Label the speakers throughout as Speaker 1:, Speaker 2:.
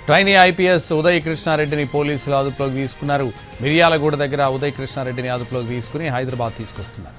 Speaker 1: Trainee IPS Uday కృష్ణారెడ్డిని పోలీసులు అదుపులోకి తీసుకున్నారు. మిర్యాలగూడ దగ్గర ఉదయ్ కృష్ణారెడ్డిని అదుపులోకి తీసుకుని హైదరాబాద్ తీసుకొస్తున్నారు.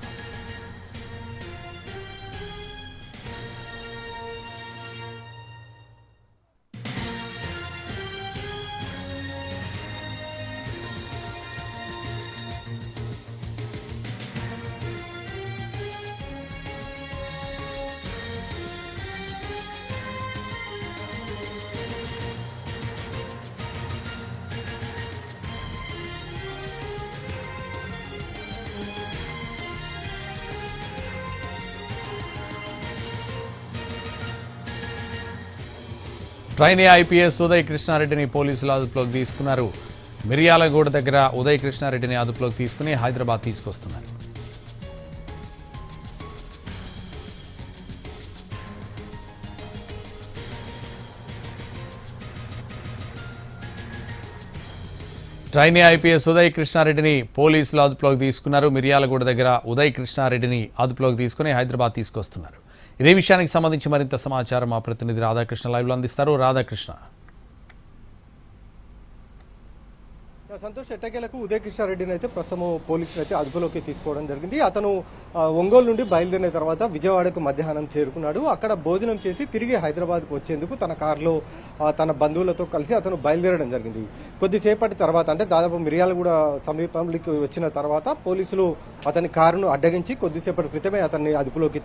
Speaker 1: ట్రైనీ ఐపీఎస్ ఉదయ్ కృష్ణారెడ్డిని పోలీసులు అదుపులోకి తీసుకున్నారు. మిర్యాలగూడ దగ్గర ఉదయ్ కృష్ణారెడ్డిని అదుపులోకి తీసుకుని హైదరాబాద్ తీసుకొస్తున్నారు. ట్రైనీ ఐపీఎస్ ఉదయ్ కృష్ణారెడ్డిని పోలీసులు అదుపులోకి తీసుకున్నారు. మిర్యాలగూడ దగ్గర ఉదయ్ కృష్ణారెడ్డిని అదుపులోకి తీసుకుని హైదరాబాద్ తీసుకొస్తున్నారు. ఇదే విషయానికి సంబంధించి మరింత సమాచారం మా ప్రతినిధి రాధాకృష్ణ లైవ్లో అందిస్తారు. రాధాకృష్ణ,
Speaker 2: సంతోష్, ఎట్టకేలకు ఉదయ్ కృష్ణారెడ్డిని అయితే ప్రస్తుతం పోలీసులు అయితే అదుపులోకి తీసుకోవడం జరిగింది. అతను ఒంగోలు నుండి బయలుదేరిన తర్వాత విజయవాడకు మధ్యాహ్నం చేరుకున్నాడు. అక్కడ భోజనం చేసి తిరిగి హైదరాబాద్కు వచ్చేందుకు తన కారులో తన బంధువులతో కలిసి అతను బయలుదేరడం జరిగింది. కొద్దిసేపటి తర్వాత, అంటే దాదాపు మిర్యాలగూడ సమీపంలోకి వచ్చిన తర్వాత పోలీసులు అతని కారును అడ్డగించి కొద్దిసేపటి క్రితమే అతన్ని అదుపులోకి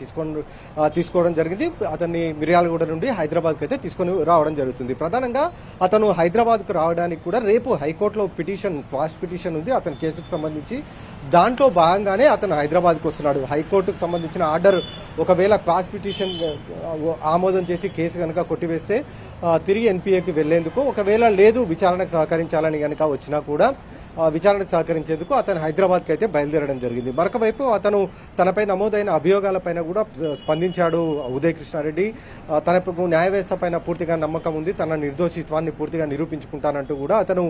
Speaker 2: తీసుకోవడం జరిగింది. అతన్ని మిర్యాలగూడ నుండి హైదరాబాద్కి అయితే తీసుకొని రావడం జరుగుతుంది. ప్రధానంగా అతను హైదరాబాద్కు రావడానికి కూడా రేపు హైకోర్టులో క్వాష్ పిటిషన్ ఉంది అతని కేసుకు సంబంధించి. దాంట్లో భాగంగానే అతను హైదరాబాద్కు వస్తున్నాడు. హైకోర్టుకు సంబంధించిన ఆర్డర్ ఒకవేళ క్వాష్ పిటిషన్ ఆమోదం చేసి కేసు కనుక కొట్టివేస్తే తిరిగి ఎన్పీఏకి వెళ్లేందుకు, ఒకవేళ లేదు విచారణకు సహకరించాలని కనుక వచ్చినా కూడా విచారణకు సహకరించేందుకు అతను హైదరాబాద్కి అయితే బయలుదేరడం జరిగింది. మరొకవైపు అతను తనపై నమోదైన అభియోగాలపైన కూడా స్పందించాడు ఉదయ్ కృష్ణారెడ్డి. తనకు న్యాయ వ్యవస్థ పైన పూర్తిగా నమ్మకం ఉంది, తన నిర్దోషిత్వాన్ని పూర్తిగా నిరూపించుకుంటానంటూ కూడా అతను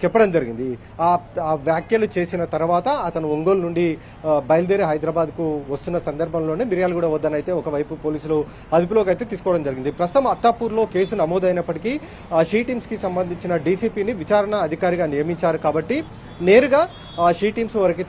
Speaker 2: చెప్పడం జరిగింది. ఆ వ్యాఖ్యలు చేసిన తర్వాత అతను ఒంగోలు నుండి బయలుదేరి హైదరాబాద్కు వస్తున్న సందర్భంలోనే మిర్యాలగూడ వద్దనైతే ఒకవైపు పోలీసులు అదుపులోకి అయితే తీసుకోవడం జరిగింది. ప్రస్తుతం అత్తాపూర్లో కేసు నమోదైనప్పటికీ షీ టీమ్స్ కి సంబంధించిన డీసీపీని విచారణ అధికారిగా నియమించారు కాబట్టి నేరుగా షీ టీమ్స్ వరకు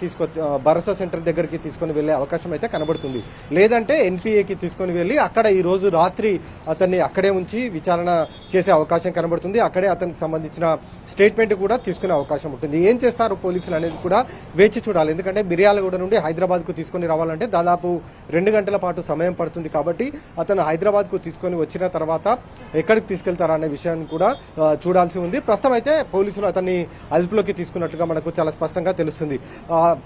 Speaker 2: భరోసా సెంటర్ దగ్గరికి తీసుకొని వెళ్లే అవకాశం అయితే కనబడుతుంది. లేదంటే ఎన్పీఏకి తీసుకొని వెళ్లి అక్కడ ఈ రోజు రాత్రి అతన్ని అక్కడే ఉంచి విచారణ చేసే అవకాశం కనబడుతుంది. అక్కడే అతనికి సంబంధించిన స్టేట్మెంట్ కూడా తీసుకునే అవకాశం ఉంటుంది. ఏం చేస్తారు పోలీసులు అనేది కూడా వేచి చూడాలి. ఎందుకంటే మిర్యాలగూడ నుండి హైదరాబాద్కు తీసుకొని రావాలంటే దాదాపు 2 గంటల పాటు సమయం పడుతుంది. కాబట్టి అతను హైదరాబాద్కు తీసుకొని వచ్చిన తర్వాత ఎక్కడికి తీసుకెళ్తారనే విషయాన్ని కూడా చూడాల్సి ఉంది. ప్రస్తుతం అయితే పోలీసులు అతన్ని అదుపులోకి తీసుకున్నట్లుగా మనకు చాలా స్పష్టంగా తెలుస్తుంది.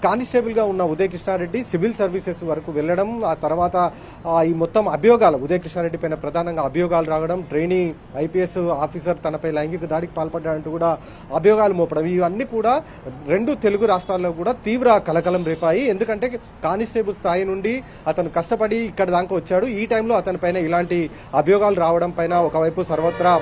Speaker 2: కానిస్టేబుల్ గా ఉన్న ఉదయ్ కృష్ణారెడ్డి సివిల్ సర్వీసెస్ వరకు వెళ్లడం, ఆ తర్వాత ఈ మొత్తం అభియోగాలు ఉదయ్ కృష్ణారెడ్డి పైన ప్రధానంగా అభియోగాలు రావడం, ట్రైనీ ఐపీఎస్ ఆఫీసర్ తనపై లైంగిక దాడికి పాల్పడ్డాడంటూ కూడా అభియోగాలు మోపడం, ఇవన్నీ కూడా 2 తెలుగు రాష్ట్రాల్లో కూడా తీవ్ర కలకలం రేపాయి. ఎందుకంటే కానిస్టేబుల్ స్థాయి నుండి అతను కష్టపడి ఇక్కడ దాకా వచ్చాడు. ఈ టైంలో అతని పైన ఇలాంటి అభియోగాలు రావడం పైన ఒకవైపు సర్వత్రా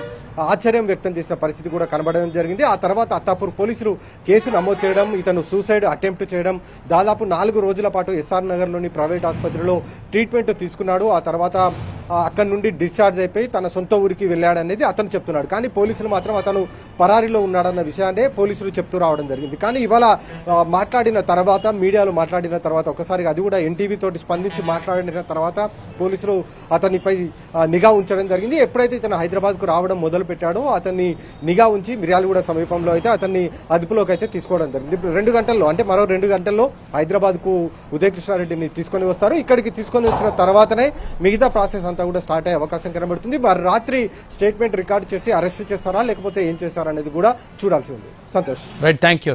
Speaker 2: ఆశ్చర్యం వ్యక్తం చేసిన పరిస్థితి కూడా కనబడడం జరిగింది. ఆ తర్వాత అత్తాపూర్ పోలీసులు కేసు నమోదు చేయడం, ఇతను సూసైడ్ అటెంప్ట్ చేయడం, దాదాపు 4 రోజుల పాటు ఎస్ఆర్ నగర్లోని ప్రైవేట్ ఆసుపత్రిలో ట్రీట్మెంట్ తీసుకున్నాడు. ఆ తర్వాత అక్కడి నుండి డిశ్చార్జ్ అయిపోయి తన సొంత ఊరికి వెళ్ళాడనేది అతను చెప్తున్నాడు. కానీ పోలీసులు మాత్రం అతను పరారీలో ఉన్నాడన్న విషయాన్ని పోలీసులు చెప్తూ రావడం జరిగింది. కానీ ఇవాళ మాట్లాడిన తర్వాత, మీడియాలో మాట్లాడిన తర్వాత, ఒకసారి అది కూడా ఎన్టీవీ తోటి స్పందించి మాట్లాడిన తర్వాత పోలీసులు అతనిపై నిఘా ఉంచడం జరిగింది. ఎప్పుడైతే ఇతను హైదరాబాద్కు రావడం మొదలు పెట్టాడో అతన్ని నిఘా ఉంచి మిర్యాలగూడ సమీపంలో అయితే అతన్ని అదుపులోకి అయితే తీసుకోవడం జరిగింది. 2 గంటల్లో, అంటే మరో 2 గంటల్లో హైదరాబాద్కు ఉదయ్ కృష్ణారెడ్డిని తీసుకొని వస్తారు. ఇక్కడికి తీసుకొని వచ్చిన తర్వాతనే మిగతా ప్రాసెస్ అంతా కూడా స్టార్ట్ అయ్యే అవకాశం కనబడుతుంది. మరి రాత్రి స్టేట్మెంట్ రికార్డ్ చేసి అరెస్ట్ చేస్తారా లేకపోతే ఏం చేస్తారా అనేది కూడా చూడాల్సి ఉంది. Santosh,
Speaker 1: right, thank you.